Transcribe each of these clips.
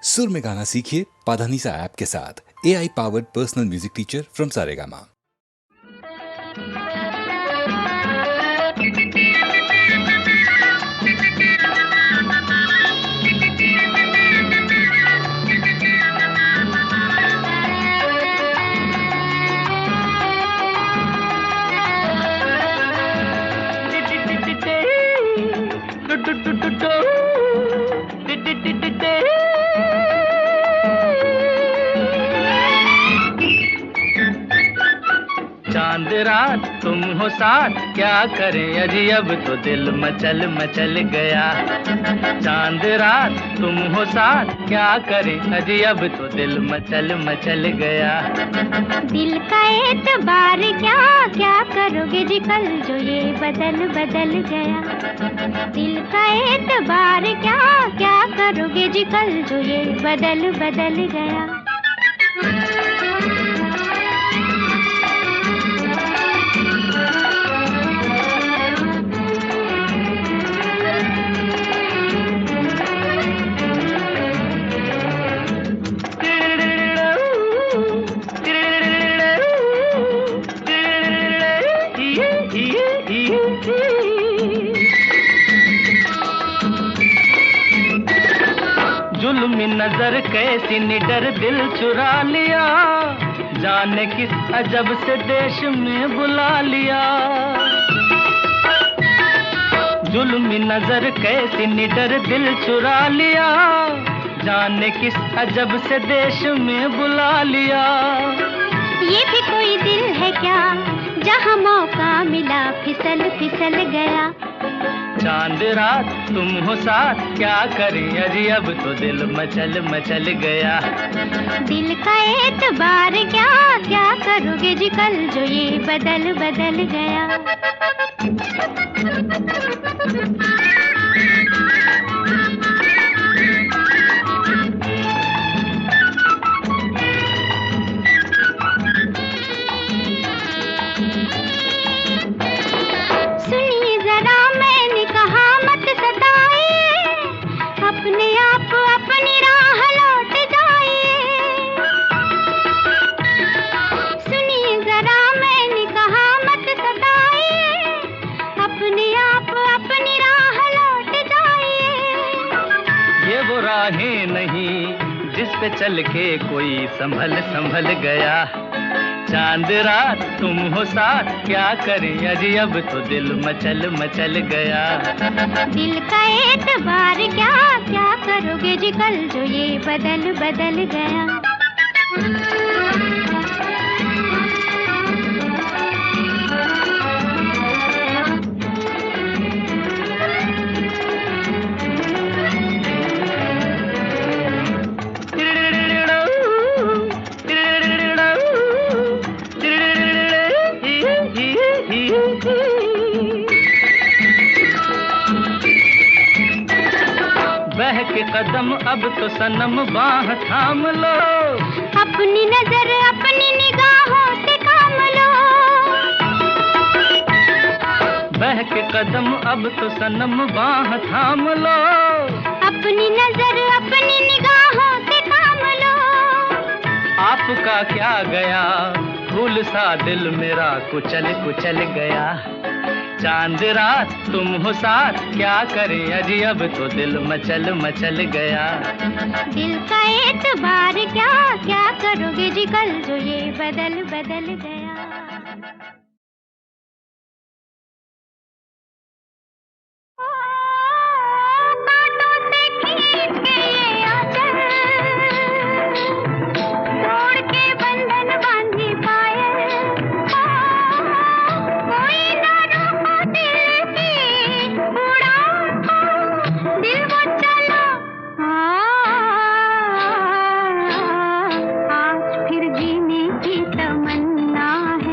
सुर में गाना सीखिए पाधानीसा ऐप के साथ। AI powered personal music teacher from Saregama. चांद रात तुम हो साथ, क्या करें अजी अब तो दिल मचल मचल गया। चांद रात तुम हो साथ, क्या करें अजी अब तो दिल मचल मचल गया। दिल का एतबार क्या क्या करोगे जी कल जो ये बदल बदल गया। दिल का एतबार क्या क्या करोगे जी कल जो ये बदल बदल गया। जुल्मी नजर कैसी निडर दिल चुरा लिया, जाने किस अजब से देश में बुला लिया। जुल्मी नजर कैसी निडर दिल चुरा लिया, जाने किस अजब से देश में बुला लिया। ये भी कोई दिल है क्या जहाँ मौका मिला फिसल फिसल गया। चांद रात तुम हो साथ, क्या करें अजी अब तो दिल मचल मचल गया। दिल का एतबार क्या क्या करोगे जी कल जो ये बदल बदल गया। सुनिए जरा मैंने कहा मत सताइए, अपने आप अपनी राह लौट जाइए। सुनिए जरा मैंने कहा मत सताइए, अपने आप अपनी राह लौट जाइए। ये वो राहें नहीं जिस पे चल के कोई संभल संभल गया। चांद रात तुम हो साथ, क्या करें अजी अब तो दिल मचल मचल गया। दिल का एतबार क्या क्या करोगे जी कल जो ये बदल बदल गया। बहके कदम अब तो सनम बाह थाम लो, अपनी नजर अपनी निगाहों से काम लो। बहके कदम अब तो सनम बाह थाम लो, अपनी नजर अपनी निगाहों से काम लो। आपका क्या गया फूल सा दिल मेरा कुचल कुचल गया। चांद रात तुम हो साथ, क्या करें अजी अब तो दिल मचल मचल गया। दिल का एतबार क्या क्या करोगे जी कल जो ये बदल बदल गया। कांटों से खींच के ये आंचल, तोड़ के बंधन बांधी पायल। कोई ना रोको दिल की उड़ान को, दिल वो चला आज फिर जीने की तमन्ना है।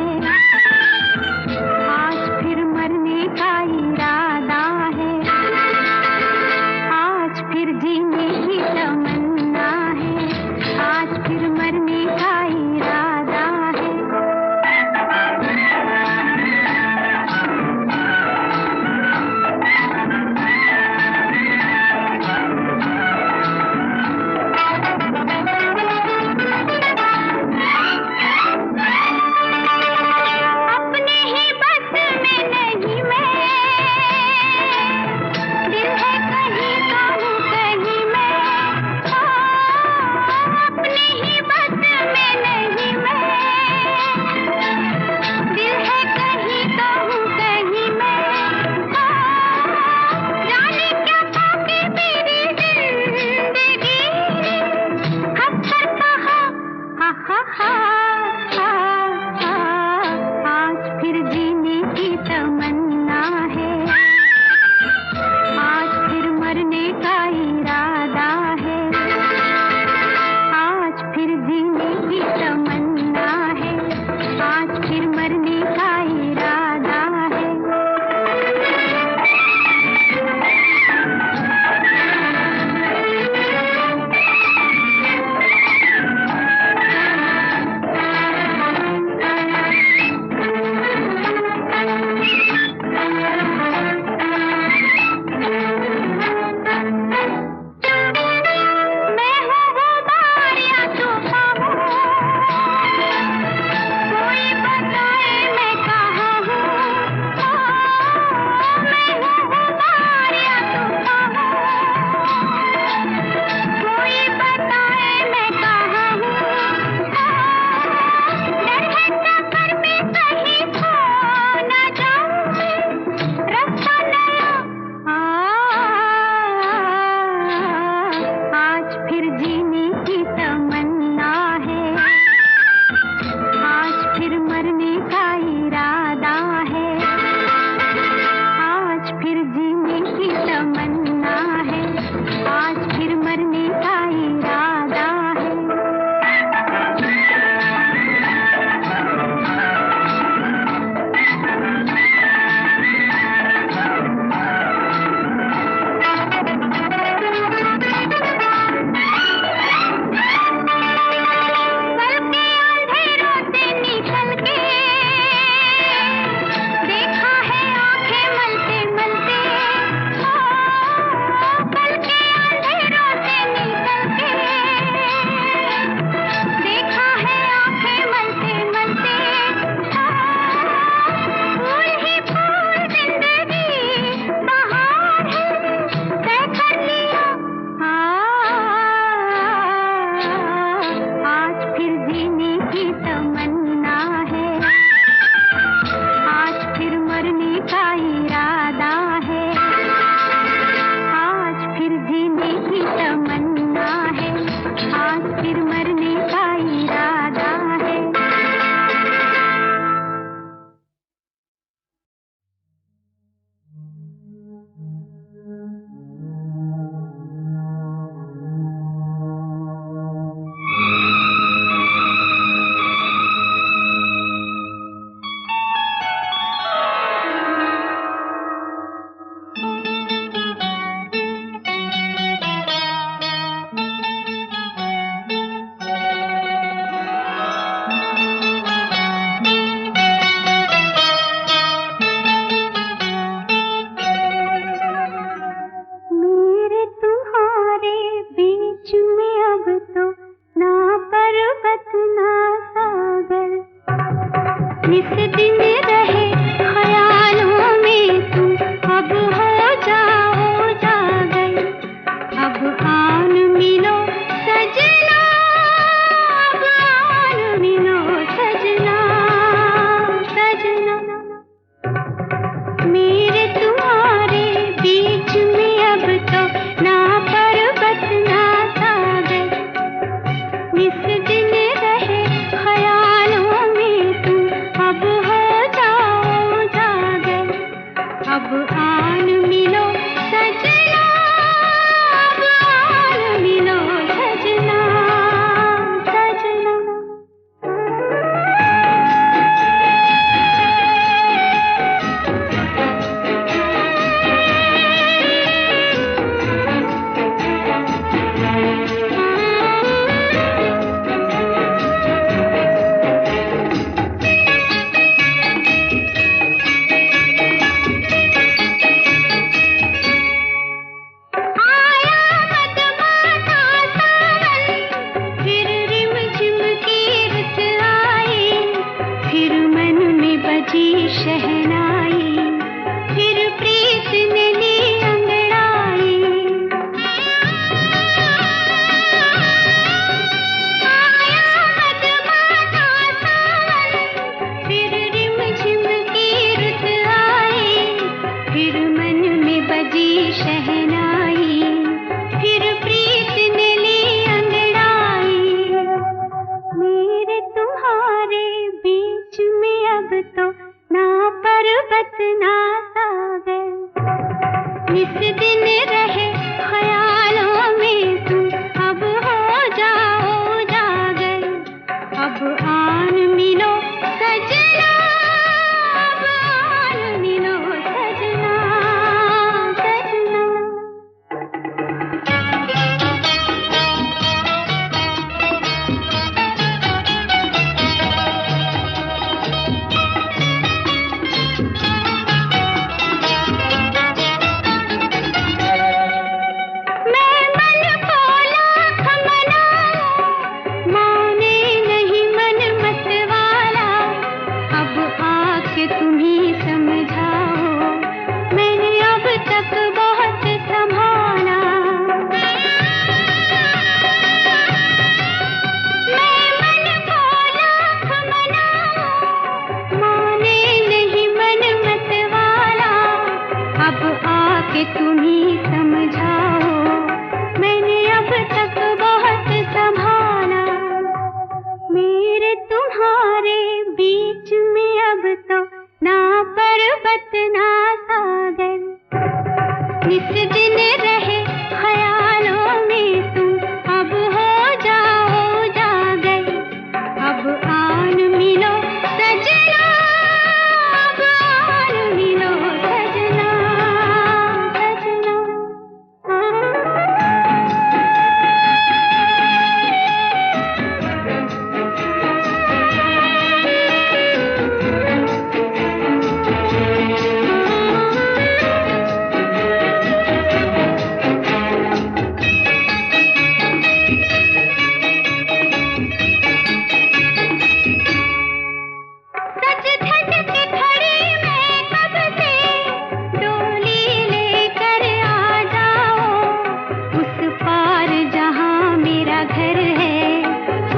घर है,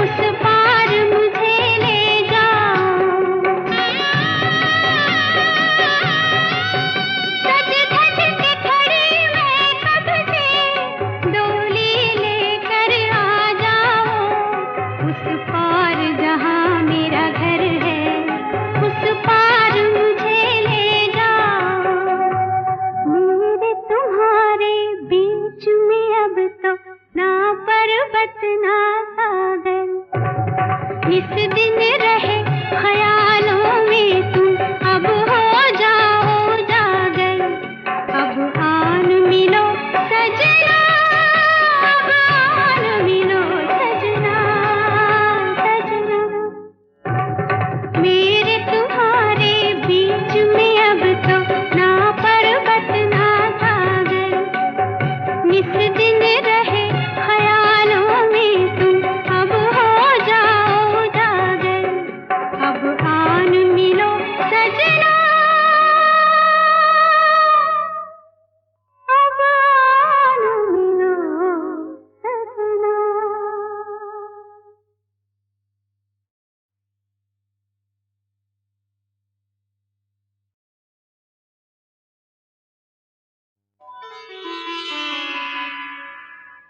उस पार मुझे ले जाओ। सज धज के खड़ी मैं कब से, डोली लेकर आ जाओ। उस पार जहाँ मेरा घर है, उस पार मुझे ले जाओ। मेरे तुम्हारे बीच में अब तो ना पर्वत ना सागर, इस दिन रहे ख्यालों में तुम अब हो जाओ जागर। अब आन मिलो सजना, अब आन मिलो सजना, सजना। मेरे तुम्हारे बीच में अब तो ना पर्वत ना सागर, इस दिन रहे ख्यालों में तुम अब हो जाओ जागर। अब आन मिलो सजना, अब आन मिलो सजना।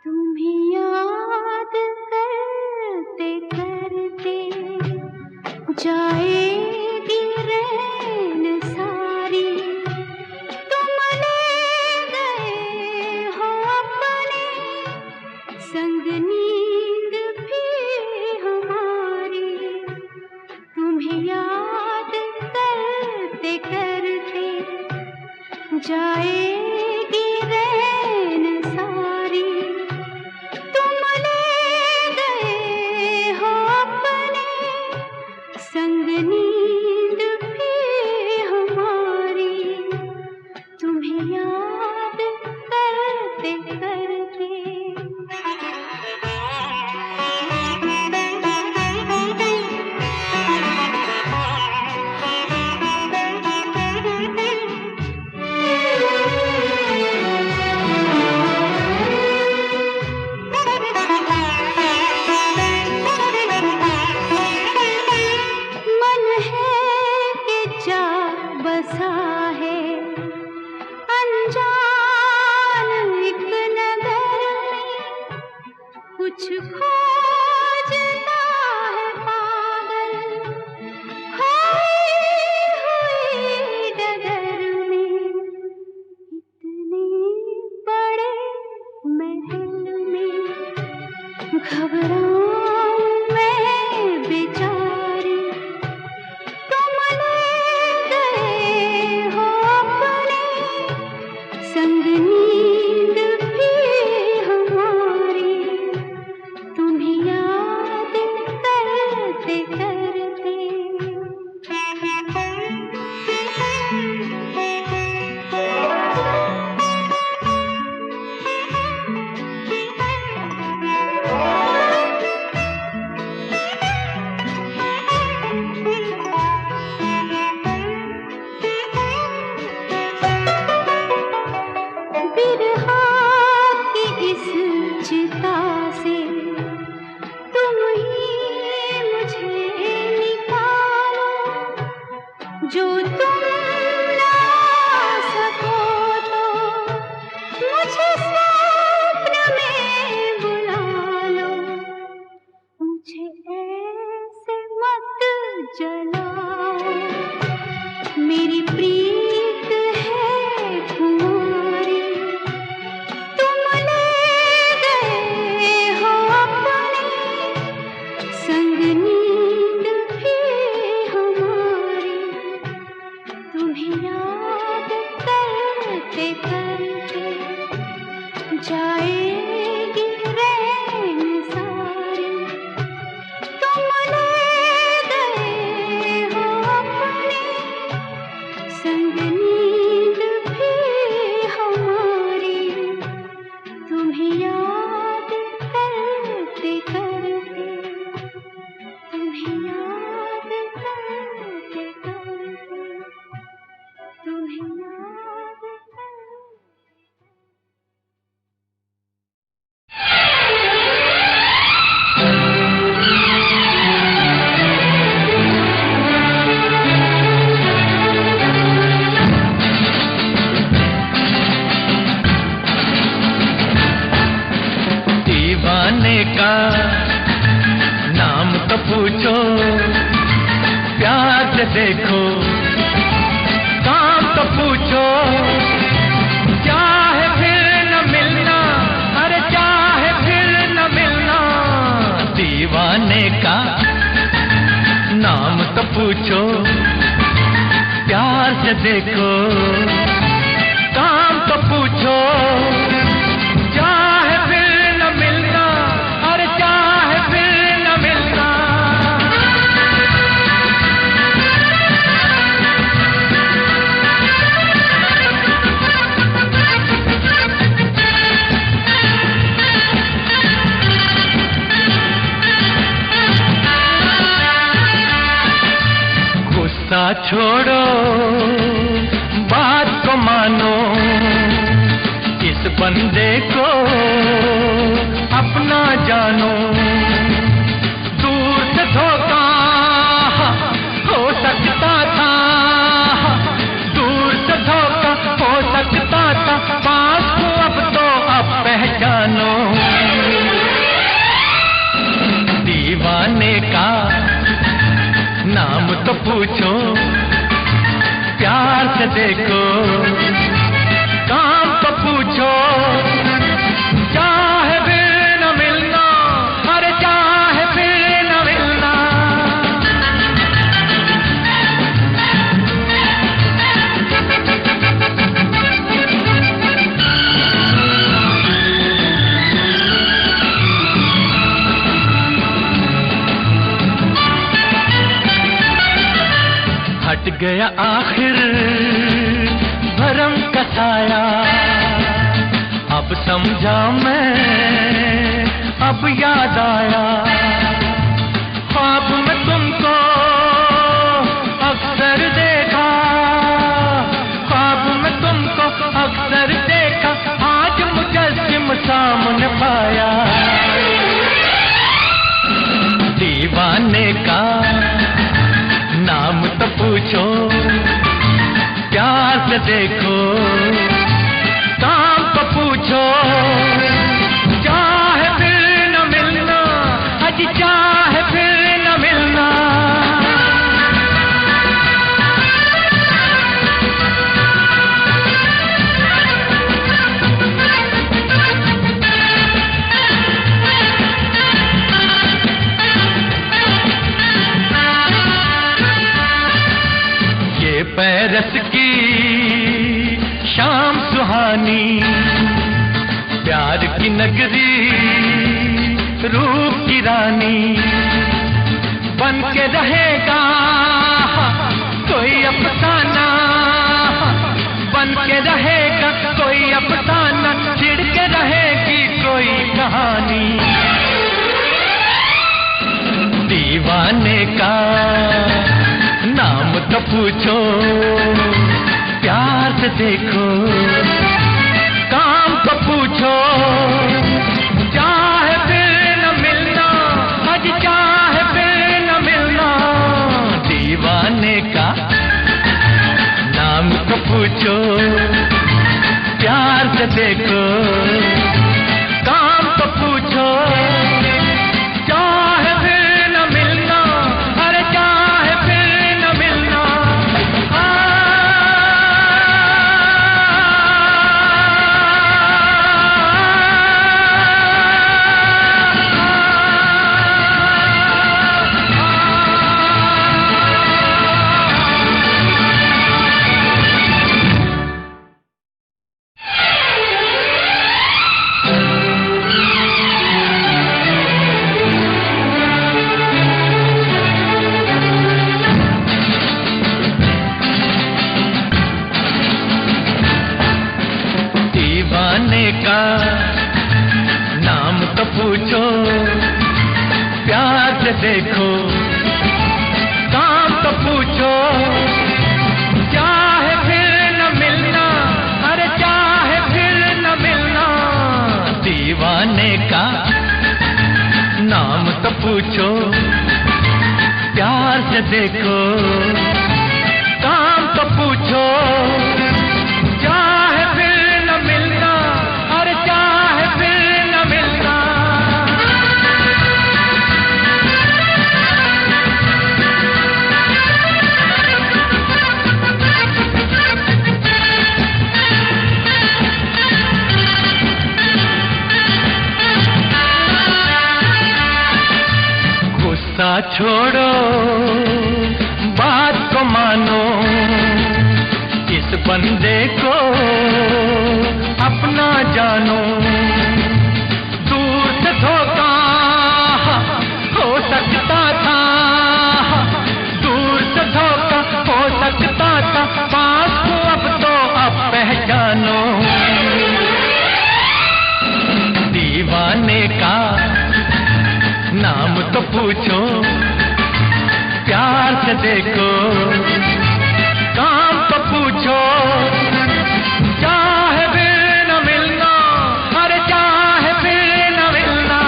तुम्हें याद करते करते जाएगी रैन सारी। तुम ले गए हो अपने संग नींद भी हमारी। तुम्हें याद करते करते जाएगी रैन सारी। तुम ले गए हो अपने संग नींद भी हमारी। तुम्हें याद करते करते मन है कि जा बसा है अनजान एक नगर में। कुछ खोजता है पागल खोई हुई डगर में। इतने बड़े महल में घबराऊं मैं बेचारी। तुम ले गए हो अपने संग नींद भी हमारी। तुम्हें याद करते करते देखो, काम तो पूछो, चाहे फिर न मिलना, अरे चाहे फिर न मिलना, दीवाने का नाम तो पूछो, प्यार से देखो, काम तो पूछो, चाहे फिर न मिलना, अरे चाहे फिर न मिलना। गुस्सा छोड़ो, बात को मानो, इस बंदे को अपना जानो, दूर से धोखा हो सकता था, दूर से धोखा हो सकता था, पास को अब तो अब पहचानो, दीवाने का नाम तो पूछो, प्यार से देखो, काम तो पूछो, चाहे फिर न मिलना, अरे चाहे फिर न मिलना। हट गया आखिर भरम का साया, अब समझा मैं, अब याद आया, ख्वाब में तुमको अक्सर देखा, ख्वाब में तुमको अक्सर देखा, आज मुजस्सिम सामने पाया, दीवाने का नाम तो पूछो, प्यार से देखो, काम तो पूछो, चाहे फिर न मिलना, अजी चाहे फिर न मिलना। पैरस की शाम सुहानी, प्यार की नगरी, रूप की रानी, बन के रहेगा कोई अफसाना, बन के रहेगा कोई अफसाना, छिड़ के रहेगी कोई कहानी, दीवाने का नाम तो पूछो, प्यार से देखो, काम तो पूछो, चाहे फिर न मिलना, आज चाहे फिर न मिलना, दीवाने का नाम तो पूछो, प्यार से देखो, काम तो पूछो, चाहे फिर न मिलना, अरे चाहे फिर न मिलना। का नाम तो पूछो, प्यार से देखो, काम तो पूछो, चाहे फिर न मिलना, अरे चाहे फिर न मिलना, दीवाने का नाम तो पूछो, प्यार से देखो, काम तो पूछो, चाहे फिर न मिलना, अरे चाहे फिर न मिलना। छोड़ो, बात को मानो, इस बंदे को अपना जानो। दूर से धोखा हो सकता था, दूर से धोखा हो सकता था, पास को अब तो अब पहचानो। दीवाने का नाम तो पूछो, प्यार से देखो, काम तो पूछो, चाहे फिर न मिलना, अरे चाहे फिर न मिलना।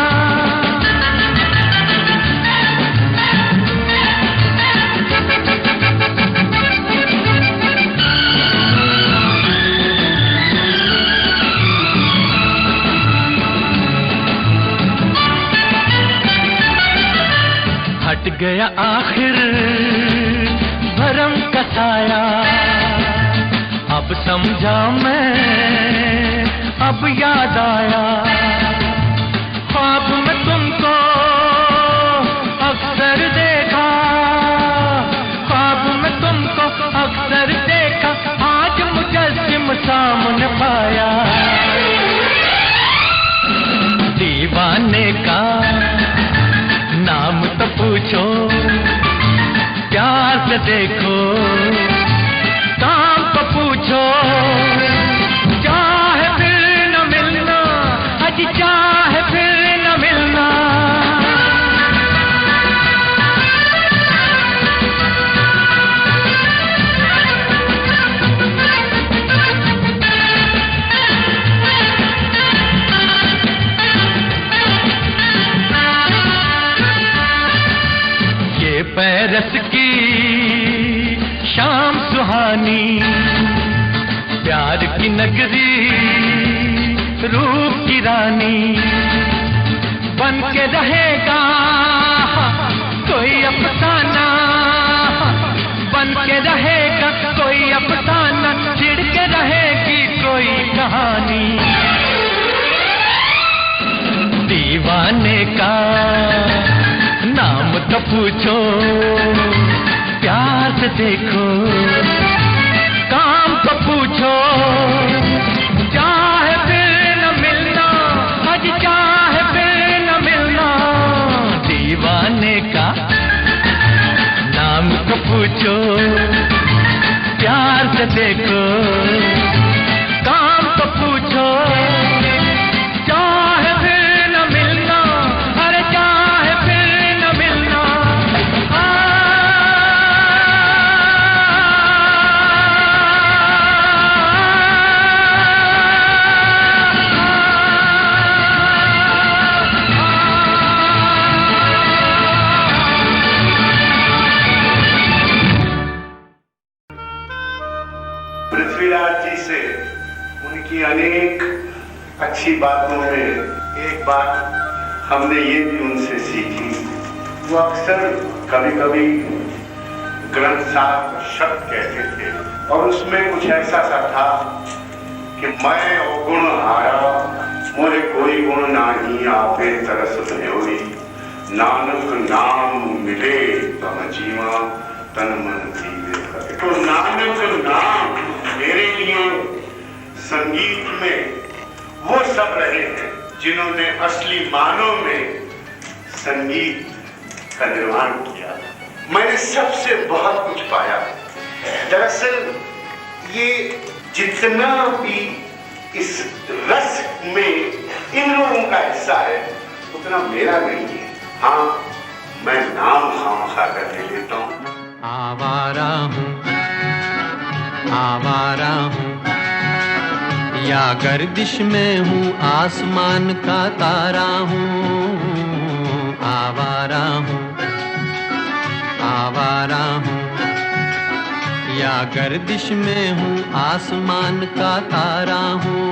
हट गया आखिर भरम का साया, अब समझा मैं, अब याद आया। ख्वाब में तुमको अक्सर देखा, ख्वाब में तुमको अक्सर देखा, आज मुजस्सिम सामने पाया। दीवाने का नाम तो पूछो, प्यार से देखो, काम तो पूछो, चाहे फिर न मिलना, अजी चाहे फिर न मिलना। पैरस की शाम सुहानी, प्यार की नगरी, रूप की रानी, बन के रहेगा कोई अफसाना, बन के रहेगा कोई अफसाना, छिड़ के रहेगी कोई कहानी। दीवाने का नाम तो पूछो, प्यार से देखो, काम तो पूछो, चाहे फिर न मिलना, आज चाहे फिर न मिलना। दीवाने का नाम तो पूछो, प्यार से देखो, काम तो पूछो, चाहे फिर न मिलना, अरे चाहे फिर न मिलना। पृथ्वीराज जी से उनकी अनेक अच्छी बातों में एक बात हमने ये भी उनसे सीखी। वो अक्सर कभी कभी ग्रंथ साहब शब्द कहते थे और उसमें कुछ ऐसा सा था कि मैं अवगुण हारा, मोरे कोई गुण नाही, आपे तरस भयोरी, नानक नाम मिले तम जीवा, तन मन जीवे करे। तो नानक नाम मेरे लिए संगीत में वो सब रहे हैं जिन्होंने असली मानों में संगीत का निर्माण किया। मैंने सबसे बहुत कुछ पाया। दरअसल ये जितना भी इस रस में इन लोगों का हिस्सा है उतना मेरा नहीं है। हाँ, मैं नाम खामखा कर ले लेता हूँ। आवारा हूँ, आवारा हूँ, या गर्दिश में हूँ, आसमान का तारा हूँ। आवारा हूँ, आवारा हूँ, या गर्दिश में हूँ, आसमान का तारा हूँ।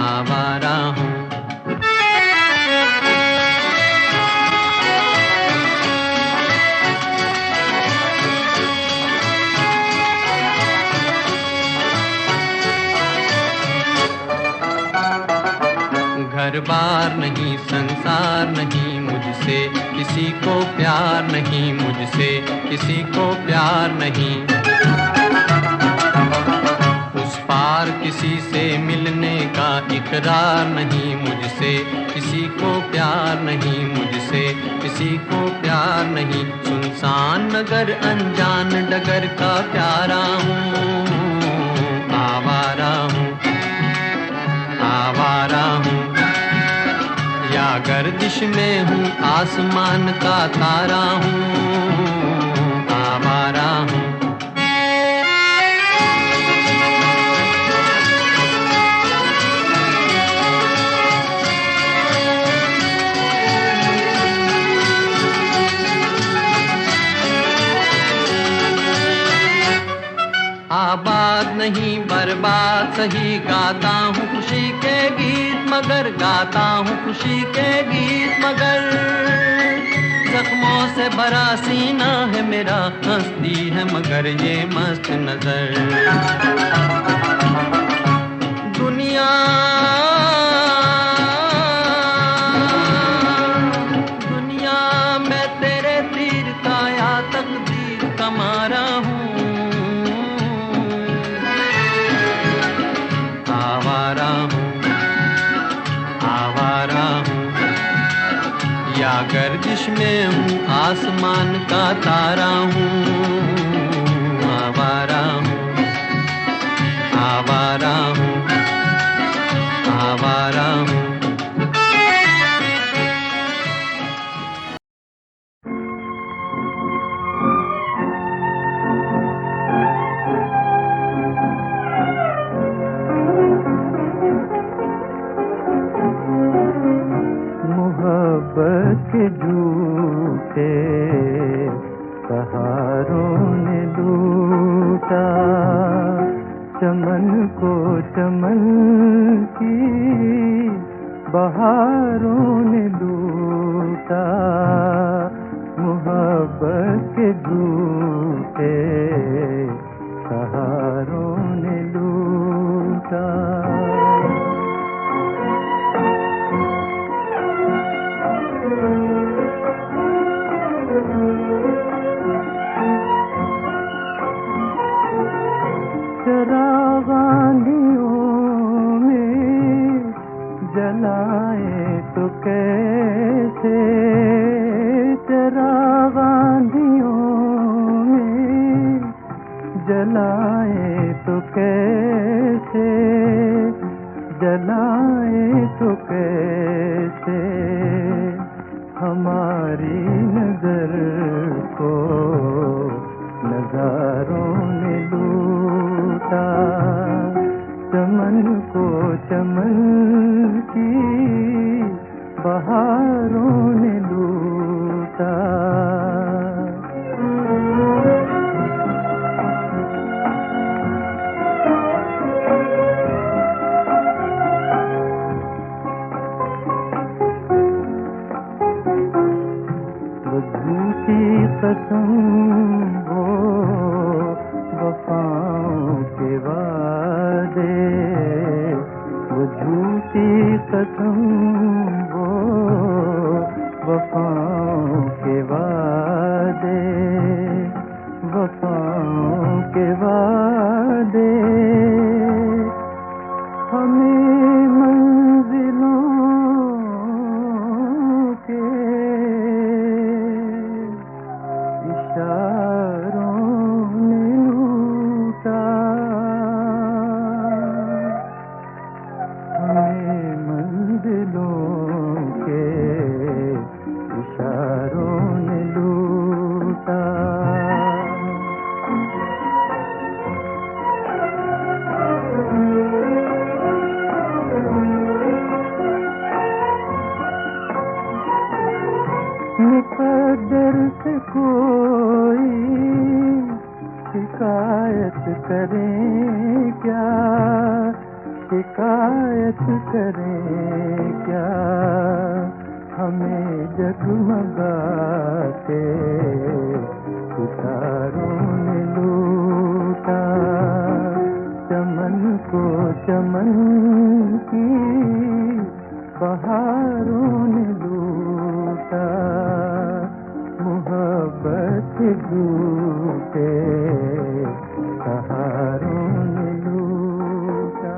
आवारा हूँ। घर बार नहीं, संसार नहीं, मुझसे किसी को प्यार नहीं, मुझसे किसी को प्यार नहीं। उस पार किसी से मिलने का इकरार नहीं, मुझसे किसी को प्यार नहीं, मुझसे किसी को प्यार नहीं। सुनसान नगर अनजान डगर का प्यारा हूँ, आवारा हूँ, आवारा हूँ। या गर्दिश में हूँ, आसमान का तारा हूँ, आवारा हूँ। आबाद नहीं बर्बाद सही, गाता हूँ खुशी के गीत मगर, गाता हूँ खुशी के गीत मगर। जख्मों से भरा सीना है मेरा, हंसती है मगर ये मस्त नजर। दुनिया दुनिया मैं तेरे तीर का या तकदीर का मारा हूँ, आवारा हूँ, आवारा हूँ। या गर्दिश में हूँ, आसमान का तारा हूँ, आवारा हूँ, आवारा हूँ, आवारा हूँ। मोहब्बत के झूठे सहारों ने लूटा, चमन को चमन की बहारों ने लूटा। मोहब्बत के झूठे सहारों ने लूटा। चरागानियों में जलाए तो कैसे, चरागानियों में जलाए तो कैसे, जलाए तो कैसे। हमारी नजर को नजारों ने लूटा, चमन को चमन की बहारों ने लूटा। झूठी कसम वो वफाओं के वादे, वो झूठी कसम वो वफाओं के वादे, वफाओं के वादे। हमें मंजिलों के इशारों ने लूटा, हमें मंजिलों के इशारों ने लूटा। मुकद्दर से कोई शिकायत करें क्या, शिकायत करें क्या। हमें जगमगाते सितारों ने लूटा, चमन को चमन की बहारों ने लूटा। के झूठे सहारों ने लूटा।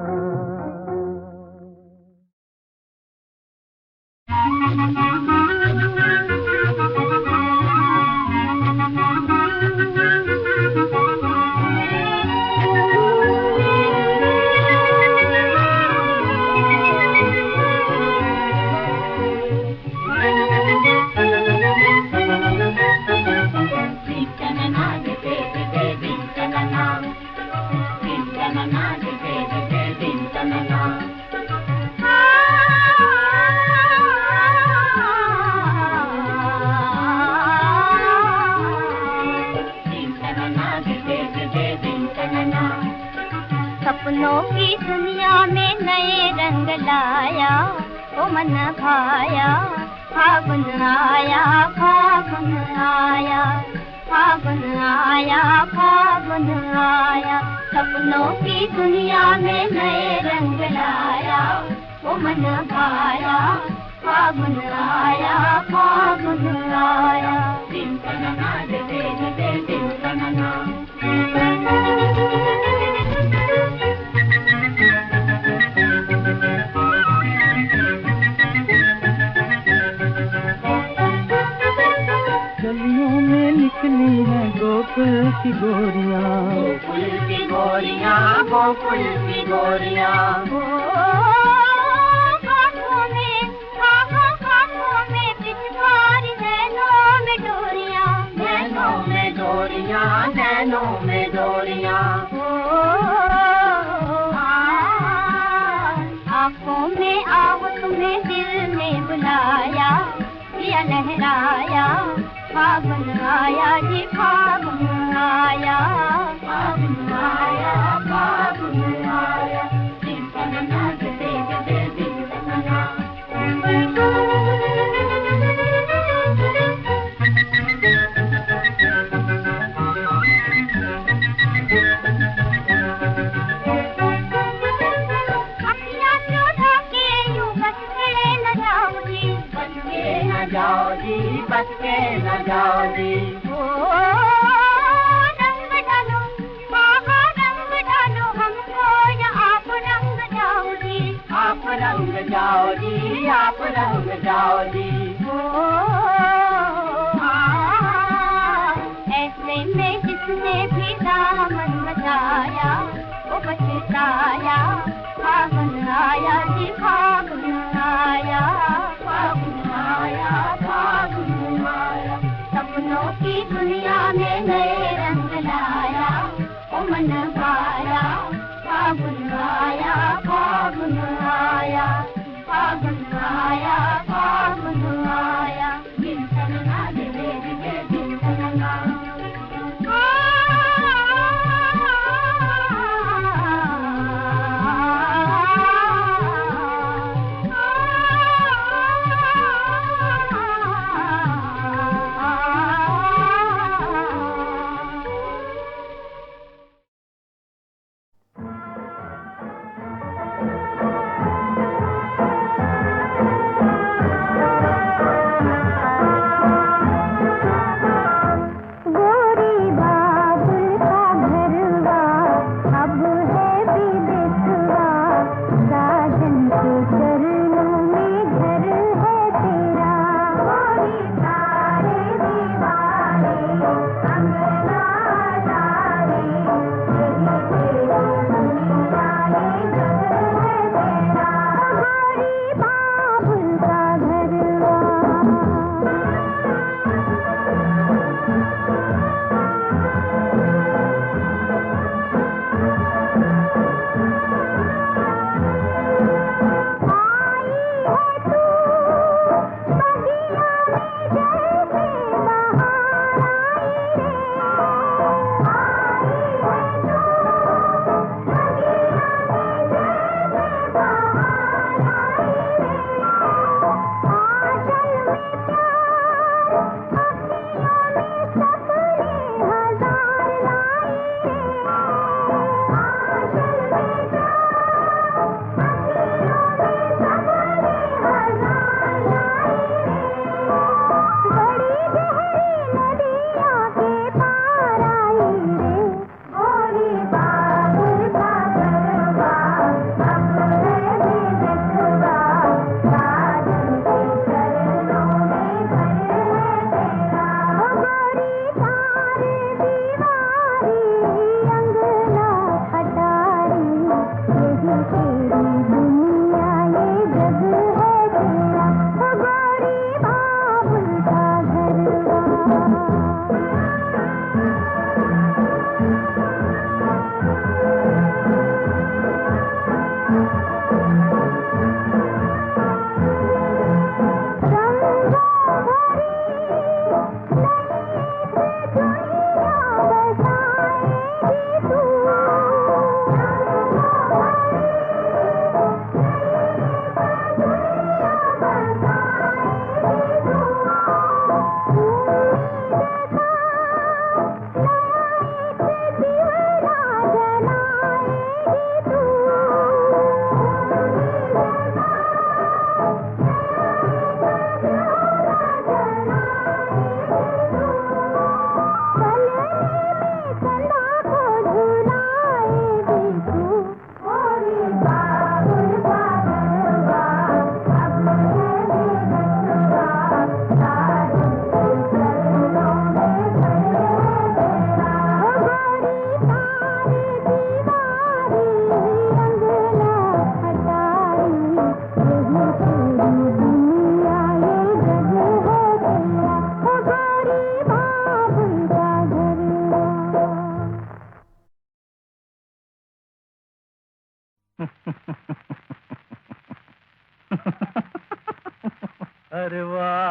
सपनों की दुनिया में नए रंग लाया, ओ मन भाया, फागुन आया, फागुन आया, फागुन आया, फागुन आया। सपनों की दुनिया में नए रंग लाया, ओ मन भाया, फागुन आया, फागुन आया। दिन तनना दे दे दिन तनना। गलियों में निकली हैं गोकुल की गोरियां, गोकुल की गोरियां, गोकुल की गोरियां। हाथों में हाथों में पिचकारी, नैनों में डोरियां, नैनों में डोरियां, नैनों में डोरियां। आँखों में आओ तुम्हें दिल ने बुलाया, दिया लहराया, फागुन आया जी, फागुन आया, फागुन आया, फागुन आया। दिन तनना दे दे दिन तनना। अखियाँ चौधा के यूं बच के न जाओ जी, बच के न जाओ जी, बच के न जाओ जी। ओ रंग डालो, हाँ रंग डालो हमको, या आप रंग जाओ जी, आप रंग जाओ जी, आप रंग जाओ जी। ओ ऐसे में जिसने भी दामन बचाया, वो बचताया, फागुन आया जी, फागुन आया, फागुन आया, फागुन आया। सपनों की दुनिया में नए रंग लाया, ओ मन भाया, फागुन आया, फागुन आया, फागुन आया, फागुन आया। दिन तनना दे दे दिन तनना।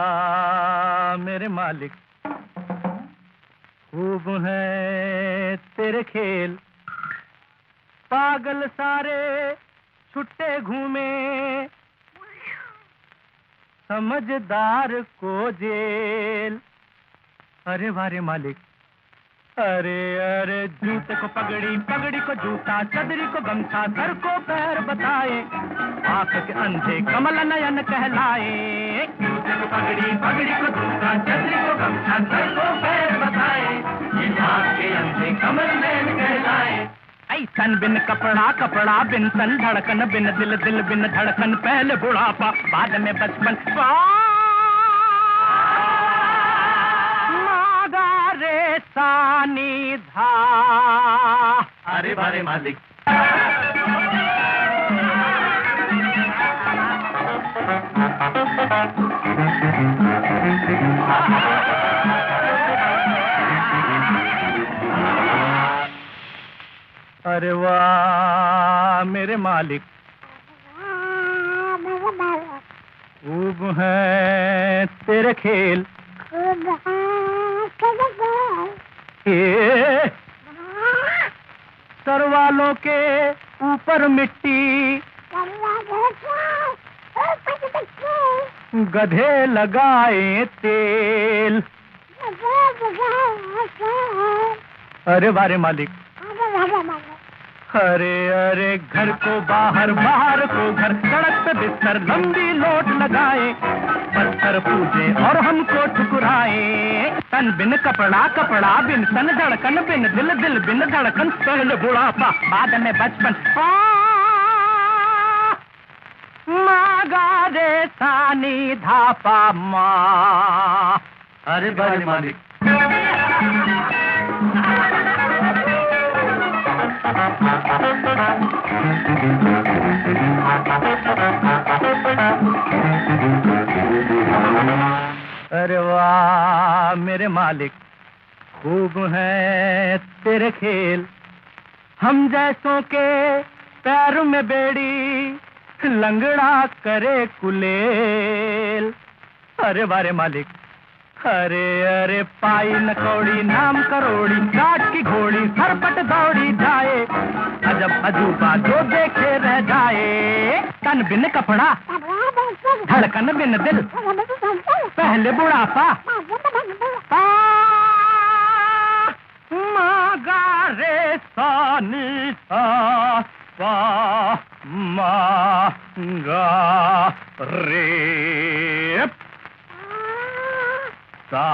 वाह मेरे मालिक, खूब है तेरे खेल। पागल सारे छुट्टे घूमे, समझदार को जेल। अरे वाह रे मालिक, अरे अरे जूते को पगड़ी, पगड़ी को जूता, चदरी को गमछा, सर को पैर बताए, आंख के अंधे कमल नयन कहलाए। जूते को पगड़ी, पगड़ी को जूता, चदरी को गमछा, सर को पैर बताए, ये आंख के अंधे कमल नयन कहलाए। ऐसन बिन कपड़ा, कपड़ा बिन तन, धड़कन बिन दिल, दिल बिन धड़कन, पहले बुढ़ापा बाद में बचपन। रे सानी धा। अरे बारे मालिक, अरे वाह मेरे मालिक, खूब है तेरे खेल। सर वालों के ऊपर मिट्टी, गधे लगाए तेल। अरे बारे मालिक, अरे अरे घर को बाहर, बाहर को घर, सड़क पे बिस्तर लंबी लोट लगाए, पत्थर पूजे और हमको ठुकराए। तन बिन कपड़ा, कपड़ा बिन तन, धड़कन बिन दिल, दिल बिन धड़कन, पहले बुढ़ापा बाद में बचपन। मागा रे सानी धापा माँ। अरे बड़े मालिक, अरे वाह मेरे मालिक, खूब है तेरे खेल। हम जैसों के पैर में बेड़ी, लंगड़ा करे कुलेल। अरे वारे मालिक, अरे अरे पाई न कौड़ी, नाम करोड़ी, काट की घोड़ी, सरपट दौड़ी जाए, अजब अजूबा जो देखे रह जाए। तन बिन कपड़ा, धड़कन बिन दिल, पहले बुढ़ापा मागा रे सानी सा, पा मागा रे सा।